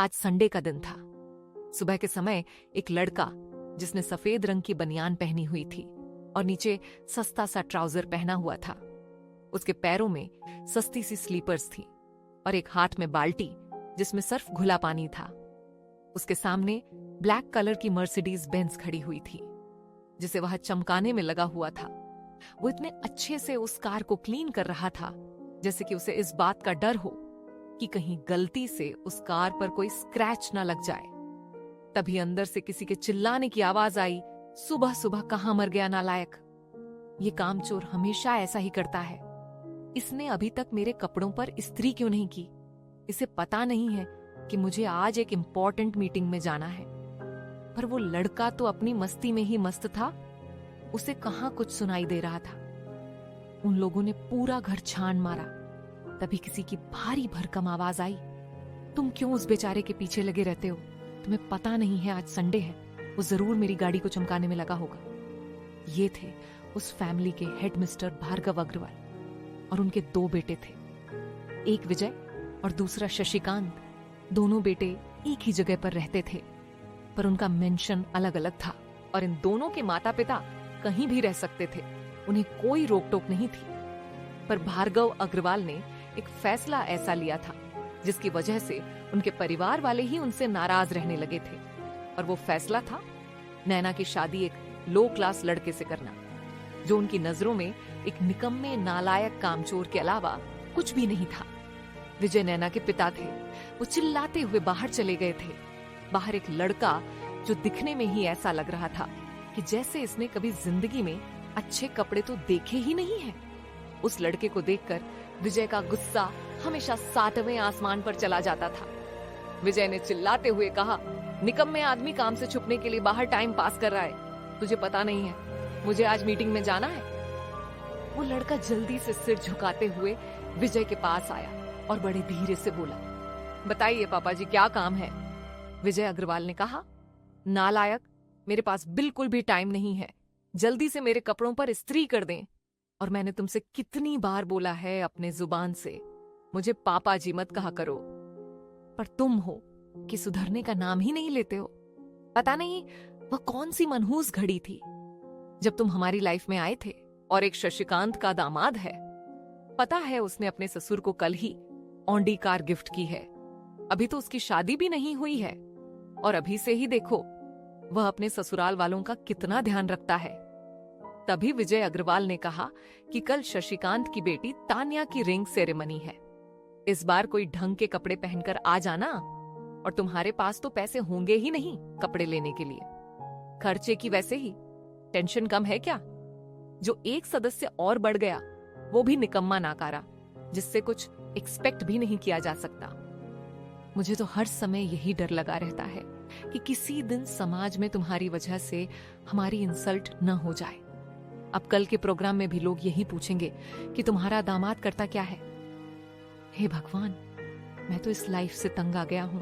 आज संडे का दिन था। सुबह के समय एक लड़का जिसने सफेद रंग की बनियान पहनी हुई थी और नीचे सस्ता सा ट्राउजर पहना हुआ था, उसके पैरों में सस्ती सी स्लीपर्स थी और एक हाथ में बाल्टी जिसमें सिर्फ घुला पानी था। उसके सामने ब्लैक कलर की मर्सिडीज बेंज खड़ी हुई थी जिसे वह चमकाने में लगा हुआ था। वो इतने अच्छे से उस कार को क्लीन कर रहा था जैसे कि उसे इस बात का डर हो कि कहीं गलती से उस कार पर कोई स्क्रैच ना लग जाए। तभी अंदर से किसी के चिल्लाने की आवाज आई, सुबह सुबह कहां मर गया नालायक। ये कामचोर हमेशा ऐसा ही करता है। इसने अभी तक मेरे कपड़ों पर इस्त्री क्यों नहीं की? इसे पता नहीं है कि मुझे आज एक इंपॉर्टेंट मीटिंग में जाना है। पर वो लड़का तो अपनी मस्ती में ही मस्त था, उसे कहां कुछ सुनाई दे रहा था। उन लोगों ने पूरा घर छान मारा। तभी किसी की भारी भरकम आवाज आई, तुम क्यों उस बेचारे के पीछे लगे रहते हो? तुम्हें पता नहीं है आज संडे है, वो जरूर मेरी गाड़ी को चमकाने में लगा होगा। ये थे उस फैमिली के हेड मिस्टर भार्गव अग्रवाल और उनके 2 बेटे थे, एक विजय और दूसरा शशिकांत। दोनों बेटे एक ही जगह पर रहते थे पर उनका मेंशन अलग अलग था और इन दोनों के माता पिता कहीं भी रह सकते थे, उन्हें कोई रोक टोक नहीं थी। पर भार्गव अग्रवाल ने एक फैसला ऐसा लिया था जिसकी वजह से उनके परिवार वाले ही उनसे नाराज रहने लगे थे। और वो फैसला था नैना की शादी एक लो क्लास लड़के से करना जो उनकी नजरों में एक निकम्मे नालायक कामचोर के अलावा कुछ भी नहीं था। विजय नैना के पिता थे। वो चिल्लाते हुए बाहर चले गए थे। बाहर एक लड़का जो दिखने में ही ऐसा लग रहा था कि जैसे इसने कभी जिंदगी में अच्छे कपड़े तो देखे ही नहीं है। उस लड़के को देखकर विजय का गुस्सा हमेशा 7वें आसमान पर चला जाता था। विजय ने चिल्लाते हुए कहा, निकम्मे आदमी काम से छुपने के लिए बाहर टाइम पास कर रहा है, तुझे पता नहीं है मुझे आज मीटिंग में जाना है। वो लड़का जल्दी से सिर झुकाते हुए विजय के पास आया और बड़े धीरे से बोला, बताइए पापा जी क्या काम है? विजय अग्रवाल ने कहा, नालायक, मेरे पास बिल्कुल भी टाइम नहीं है, जल्दी से मेरे कपड़ों पर इस्त्री कर दें। और मैंने तुमसे कितनी बार बोला है अपने जुबान से मुझे पापा जी मत कहा करो, पर तुम हो कि सुधरने का नाम ही नहीं लेते हो। पता नहीं वह कौन सी मनहूस घड़ी थी जब तुम हमारी लाइफ में आए थे। और एक शशिकांत का दामाद है, पता है उसने अपने ससुर को कल ही ऑडी कार गिफ्ट की है। अभी तो उसकी शादी भी नहीं हुई है और अभी से ही देखो वह अपने ससुराल वालों का कितना ध्यान रखता है। तभी विजय अग्रवाल ने कहा कि कल शशिकांत की बेटी तान्या की रिंग सेरेमनी है। इस बार कोई ढंग के कपड़े पहनकर आ जाना, और तुम्हारे पास तो पैसे होंगे ही नहीं कपड़े लेने के लिए। खर्चे की वैसे ही टेंशन कम है क्या? जो एक सदस्य और बढ़ गया वो भी निकम्मा नाकारा, जिससे कुछ एक्सपेक्ट भी नहीं किया जा सकता। मुझे तो हर समय यही डर लगा रहता है कि किसी दिन समाज में तुम्हारी वजह से हमारी इंसल्ट न हो जाए। अब कल के प्रोग्राम में भी लोग यही पूछेंगे कि तुम्हारा दामाद करता क्या है। हे भगवान, मैं तो इस लाइफ से तंग आ गया हूं।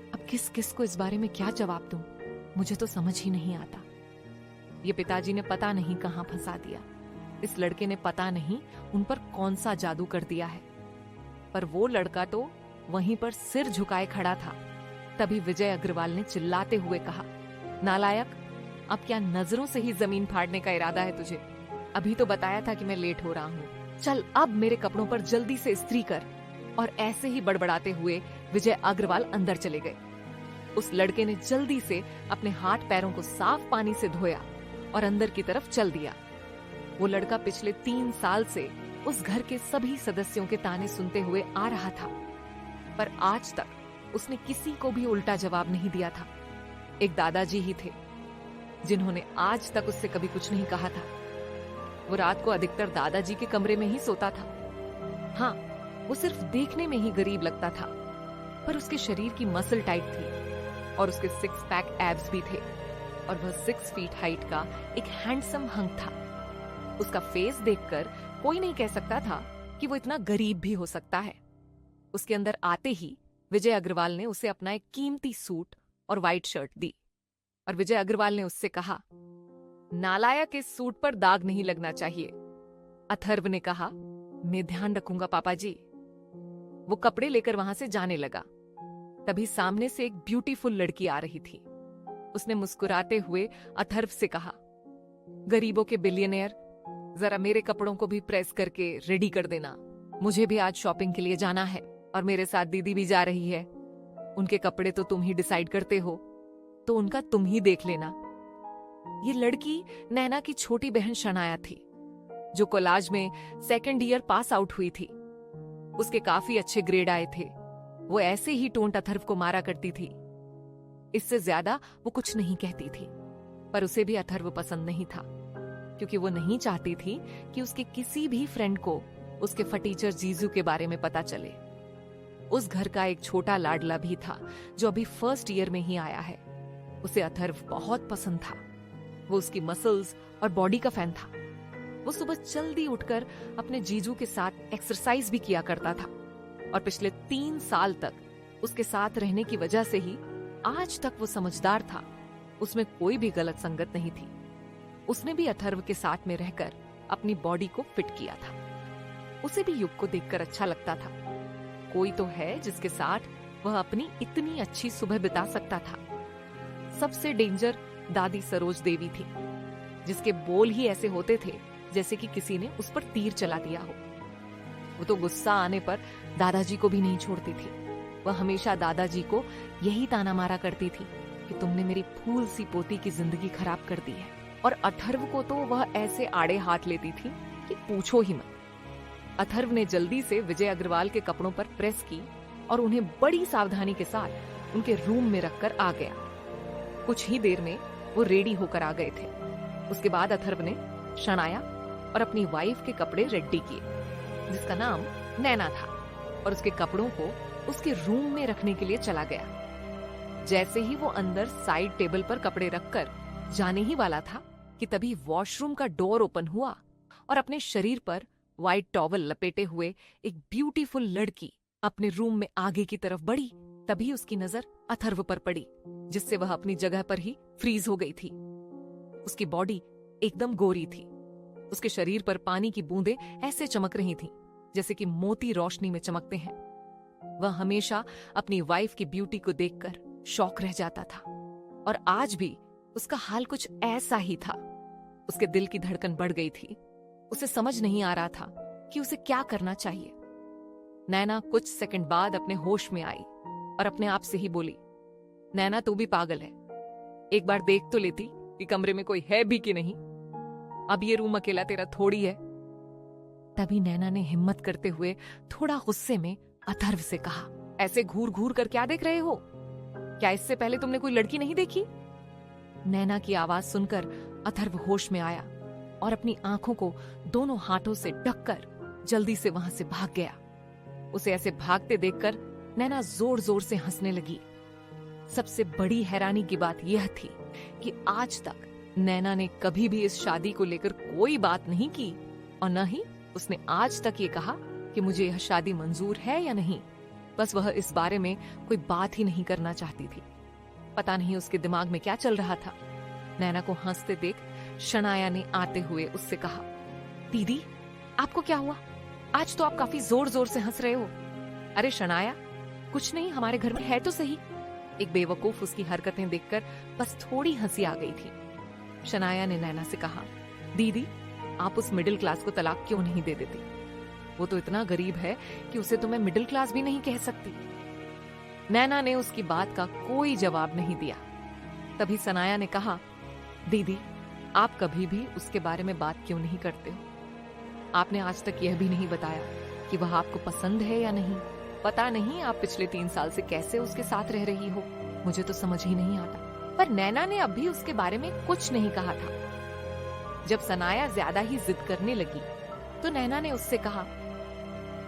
अब किस किस को इस बारे में क्या जवाब दूं, मुझे तो समझ ही नहीं आता। ये पिताजी ने पता नहीं कहां फंसा दिया। इस लड़के ने पता नहीं उन पर कौन सा जादू कर दिया है। पर वो लड़का तो वहीं पर सिर झुकाए खड़ा था। तभी विजय अग्रवाल ने चिल्लाते हुए कहा, नालायक, अब क्या नजरों से ही जमीन फाड़ने का इरादा है तुझे? अभी तो बताया था कि मैं लेट हो रहा हूँ, चल अब मेरे कपड़ों पर जल्दी से इस्त्री कर। और ऐसे ही बड़बड़ाते हुए विजय अग्रवाल अंदर चले गए। उस लड़के ने जल्दी से अपने हाथ पैरों को साफ पानी से धोया और अंदर की तरफ चल दिया। वो लड़का पिछले 3 साल से उस घर के सभी सदस्यों के ताने सुनते हुए आ रहा था, पर आज तक उसने किसी को भी उल्टा जवाब नहीं दिया था। एक दादाजी ही थे जिन्होंने आज तक उससे कभी कुछ नहीं कहा था। वो रात को अधिकतर दादाजी के कमरे में ही सोता था। हाँ, वो सिर्फ देखने में ही गरीब लगता था, पर उसके शरीर की मसल टाइट थी और उसके 6 पैक एब्स भी थे और वह 6 फीट हाइट का एक हैंडसम हंक था। उसका फेस देखकर कोई नहीं कह सकता था कि वो इतना गरीब भी हो सकता है। उसके अंदर आते ही विजय अग्रवाल ने उसे अपना एक कीमती सूट और व्हाइट शर्ट दी और विजय अग्रवाल ने उससे कहा, नालायक, इस सूट पर दाग नहीं लगना चाहिए। अथर्व ने कहा, मैं ध्यान रखूंगा पापा जी। वो कपड़े लेकर वहां से जाने लगा। तभी सामने से एक ब्यूटीफुल लड़की आ रही थी। उसने मुस्कुराते हुए अथर्व से कहा, गरीबों के बिलियनेयर, जरा मेरे कपड़ों को भी प्रेस करके रेडी कर देना। मुझे भी आज शॉपिंग के लिए जाना है और मेरे साथ दीदी भी जा रही है। उनके कपड़े तो तुम ही डिसाइड करते हो, तो उनका तुम ही देख लेना। ये लड़की नैना की छोटी बहन शनाया थी, जो कॉलेज में 2nd ईयर पास आउट हुई थी। उसके काफी अच्छे ग्रेड आए थे। वो ऐसे ही टोंट अथर्व को मारा करती थी। इससे ज्यादा वो कुछ नहीं कहती थी, पर उसे भी अथर्व पसंद नहीं था, क्योंकि वो नहीं चाहती थी कि उसके किसी भी फ्रेंड को उसके फटीचर जीजू के बारे में पता चले। उस घर का एक छोटा लाडला भी था, जो अभी 1st ईयर में ही आया है। उसे अथर्व बहुत पसंद था। वो उसकी मसल्स और बॉडी का फैन था। वो सुबह जल्दी उठकर अपने जीजू के साथ एक्सरसाइज भी किया करता था, और पिछले 3 साल तक उसके साथ रहने की वजह से ही आज तक वो समझदार था। उसमें कोई भी गलत संगत नहीं थी। उसने भी अथर्व के साथ में रहकर अपनी बॉडी को फिट किया था। उसे भी युग को देखकर अच्छा लगता था। कोई तो है जिसके साथ वह अपनी इतनी अच्छी सुबह बिता सकता था। सबसे डेंजर दादी सरोज देवी थी, जिसके बोल ही ऐसे होते थे जैसे कि किसी ने उस पर तीर चला दिया हो। वो तो गुस्सा आने पर दादाजी को भी नहीं छोड़ती थी। वह हमेशा दादाजी को यही ताना मारा करती थी कि तुमने मेरी फूल सी पोती की जिंदगी खराब कर दी है। और अथर्व को तो वह ऐसे आड़े हाथ लेती थी कि पूछो ही मत। अथर्व ने जल्दी से विजय अग्रवाल के कपड़ों पर प्रेस की और उन्हें बड़ी सावधानी के साथ उनके रूम में रखकर आ गया। कुछ ही देर में वो रेडी होकर आ गए थे। उसके बाद अथर्व ने शनाया और अपनी वाइफ के कपड़े रेडी किए, जिसका नाम नैना था, और उसके कपड़ों को उसके रूम में रखने के लिए चला गया। जैसे ही वो अंदर साइड टेबल पर कपड़े रखकर जाने ही वाला था कि तभी वॉशरूम का डोर ओपन हुआ और अपने शरीर पर व्हाइट टॉवल लपेटे हुए एक ब्यूटीफुल लड़की अपने रूम में आगे की तरफ बढ़ी। तभी उसकी नजर अथर्व पर पड़ी, जिससे वह अपनी जगह पर ही फ्रीज हो गई थी। उसकी बॉडी एकदम गोरी थी। उसके शरीर पर पानी की बूंदें ऐसे चमक रही थीं, जैसे कि मोती रोशनी में चमकते हैं। वह हमेशा अपनी वाइफ की ब्यूटी को देखकर शॉक रह जाता था, और आज भी उसका हाल कुछ ऐसा ही था। उसके दिल की धड़कन बढ़ गई थी। उसे समझ नहीं आ रहा था कि उसे क्या करना चाहिए। नैना कुछ सेकंड बाद अपने होश में आई और अपने आप से ही बोली, नैना तू भी पागल है। एक बार देख तो लेती कि कमरे में कोई है भी कि नहीं। अब ये रूम अकेला तेरा थोड़ी है। तभी नैना ने हिम्मत करते हुए थोड़ा गुस्से में अथर्व से कहा, ऐसे घूर घूर कर क्या देख रहे हो? क्या इससे पहले तुमने कोई लड़की नहीं देखी? नैना की आवाज सुनकर अथर्व होश में आया और अपनी आंखों को दोनों हाथों से ढककर जल्दी से वहां से भाग गया। उसे ऐसे भागते देखकर नैना जोर जोर से हंसने लगी। सबसे बड़ी हैरानी की बात यह थी कि आज तक नैना ने कभी भी इस शादी को लेकर कोई बात नहीं की, और न ही उसने आज तक ये कहा कि मुझे यह शादी मंजूर है या नहीं। बस वह इस बारे में कोई बात ही नहीं करना चाहती थी। पता नहीं उसके दिमाग में क्या चल रहा था। नैना को हंसते देख शनाया ने आते हुए उससे कहा, दीदी आपको क्या हुआ? आज तो आप काफी जोर जोर से हंस रहे हो। अरे शनाया, कुछ नहीं, हमारे घर में है तो सही। एक बेवकूफ उसकी हरकतें देखकर बस थोड़ी हंसी आ गई थी। शनाया ने नैना से कहा, दीदी आप उस मिडिल क्लास को तलाक क्यों नहीं दे देती? वो तो इतना गरीब है कि उसे तो मैं मिडिल क्लास भी नहीं कह सकती। नैना ने उसकी बात का कोई जवाब नहीं दिया। तभी सनाया ने कहा, दीदी आप कभी भी उसके बारे में बात क्यों नहीं करते हो? आपने आज तक यह भी नहीं बताया कि वह आपको पसंद है या नहीं। पता नहीं आप पिछले 3 साल से कैसे उसके साथ रह रही हो, मुझे तो समझ ही नहीं आता। पर नैना ने अब भी उसके बारे में कुछ नहीं कहा था। जब सनाया ज्यादा ही जिद करने लगी तो नैना ने उससे कहा,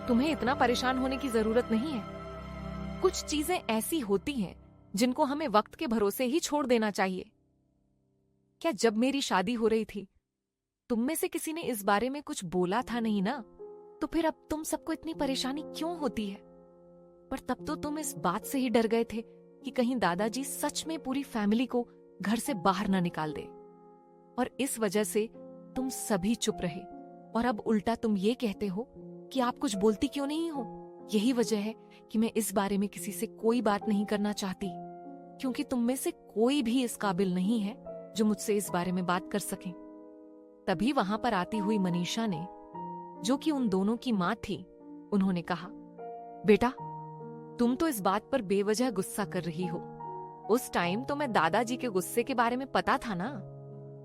तुम्हें इतना परेशान होने की जरूरत नहीं है। कुछ चीजें ऐसी होती हैं जिनको हमें वक्त के भरोसे ही छोड़ देना चाहिए। क्या जब मेरी शादी हो रही थी तुम में से किसी ने इस बारे में कुछ बोला था नहीं ना? तो फिर अब तुम सबको इतनी परेशानी क्यों होती है? पर तब तो तुम इस बात से ही डर गए थे कि कहीं दादाजी सच में पूरी फैमिली को घर से बाहर ना निकाल दे, और इस वजह से तुम सभी चुप रहे। और अब उल्टा तुम ये कहते हो कि आप कुछ बोलती क्यों नहीं हो? यही वजह है कि मैं इस बारे में किसी से कोई बात नहीं करना चाहती, क्योंकि तुम में से कोई भी इस काबिल नहीं है जो मुझसे इस बारे में बात कर सके। तभी वहां पर आती हुई मनीषा ने, जो कि उन दोनों की मां थी, उन्होंने कहा, बेटा तुम तो इस बात पर बेवजह गुस्सा कर रही हो। उस टाइम तो मैं दादाजी के गुस्से के बारे में पता था ना।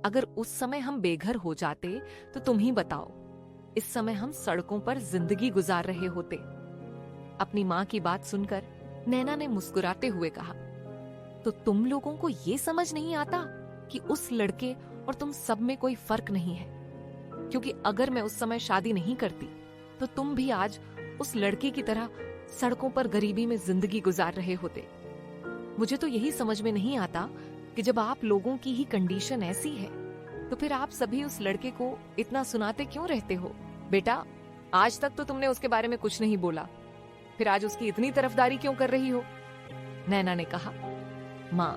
अगर उस समय हम बेघर हो जाते तो तुम ही बताओ, इस समय हम सड़कों पर जिंदगी गुजार रहे होते। अपनी मां की बात सुनकर नैना ने मुस्कुराते हुए कहा, तो तुम लोगों को ये समझ नहीं आता कि उस लड़के और तुम सब में कोई फर्क नहीं है? क्योंकि अगर मैं उस समय शादी नहीं करती तो तुम भी आज उस लड़के की तरह सड़कों पर गरीबी में जिंदगी गुजार रहे होते। मुझे तो यही समझ में नहीं आता कि जब आप लोगों की ही कंडीशन ऐसी है तो फिर आप सभी उस लड़के को इतना सुनाते क्यों रहते हो? बेटा आज तक तो तुमने उसके बारे में कुछ नहीं बोला, फिर आज उसकी इतनी तरफदारी क्यों कर रही हो? नैना ने कहा, मां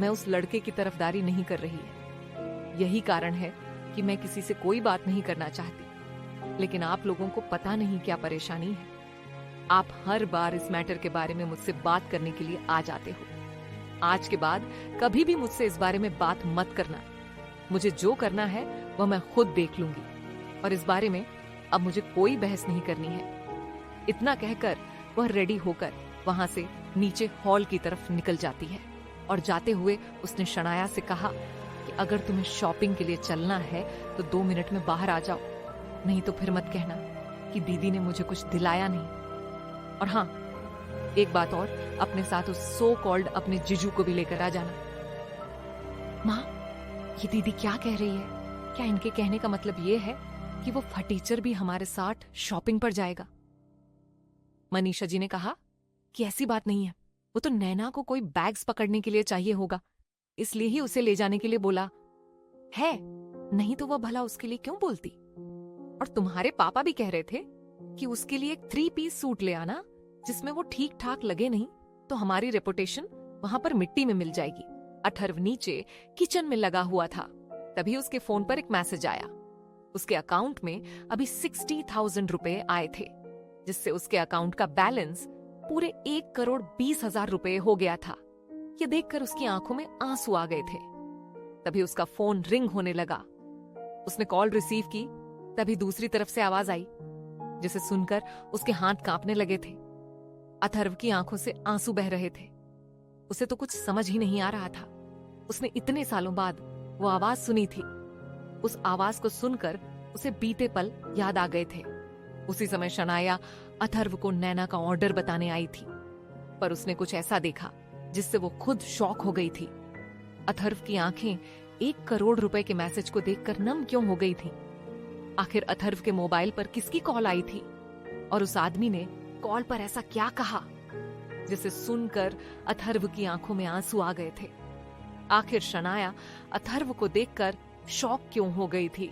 मैं उस लड़के की तरफदारी नहीं कर रही है। यही कारण है कि मैं किसी से कोई बात नहीं करना चाहती। लेकिन आप लोगों को पता नहीं क्या परेशानी है। आप हर बार इस मैटर के बारे में मुझसे बात करने के लिए आ जाते हो। आज के बाद कभी भी मुझसे इस बारे में बात मत करना। मुझे जो करना है वह मैं खुद देख लूंगी और इस बारे में अब मुझे कोई बहस नहीं करनी है। इतना कहकर वह रेडी होकर वहां से नीचे हॉल की तरफ निकल जाती है और जाते हुए उसने शनाया से कहा कि अगर तुम्हें शॉपिंग के लिए चलना है तो 2 मिनट में बाहर आ जाओ, नहीं तो फिर मत कहना कि दीदी ने मुझे कुछ दिलाया नहीं। और हाँ, एक बात और, अपने साथ उस सो कॉल्ड अपने जीजू को भी लेकर आ जाना। माँ ये दीदी क्या कह रही है? क्या इनके कहने का मतलब ये है कि वो फटीचर भी हमारे साथ शॉपिंग पर जाएगा? मनीषा जी ने कहा कि ऐसी बात नहीं है, वो तो नैना को कोई बैग्स पकड़ने के लिए चाहिए होगा, इसलिए ही उसे ले जाने के लिए बोला है, नहीं तो वह भला उसके लिए क्यों बोलती? और तुम्हारे पापा भी कह रहे थे कि उसके लिए एक 3 पीस सूट ले आना जिसमें वो ठीक ठाक लगे नहीं तो हमारी रेपुटेशन वहां पर मिट्टी में मिल जाएगी। अथर्व नीचे किचन में लगा हुआ था, तभी उसके फोन पर एक मैसेज आया। उसके अकाउंट में अभी 60,000 रुपए आए थे, जिससे उसके अकाउंट का बैलेंस पूरे 1,20,00,000 रुपए हो गया था। ये देखकर उसकी आंखों में आंसू आ गए थे। तभी उसका फोन रिंग होने लगा। उसने कॉल रिसीव की, तभी दूसरी तरफ से आवाज आई, जिसे सुनकर उसके हाथ कांपने लगे थे। अथर्व की आंखों से आंसू बह रहे थे। उसे तो कुछ समझ ही नहीं आ रहा था। उसने इतने सालों बाद वो आवाज सुनी थी। उस आवाज को सुनकर उसे बीते पल याद आ गए थे। उसी समय शनाया अथर्व को नैना का ऑर्डर बताने आई थी, पर उसने कुछ ऐसा देखा जिससे वो खुद शॉक हो गई थी। अथर्व की आंखें 1 करोड़ रुपए के मैसेज को देखकर नम क्यों हो गई थी? आखिर अथर्व के मोबाइल पर किसकी कॉल आई थी और उस आदमी ने कॉल पर ऐसा क्या कहा जिसे सुनकर अथर्व की आंखों में आंसू आ गए थे? आखिर शनाया अथर्व को देखकर शॉक क्यों हो गई थी?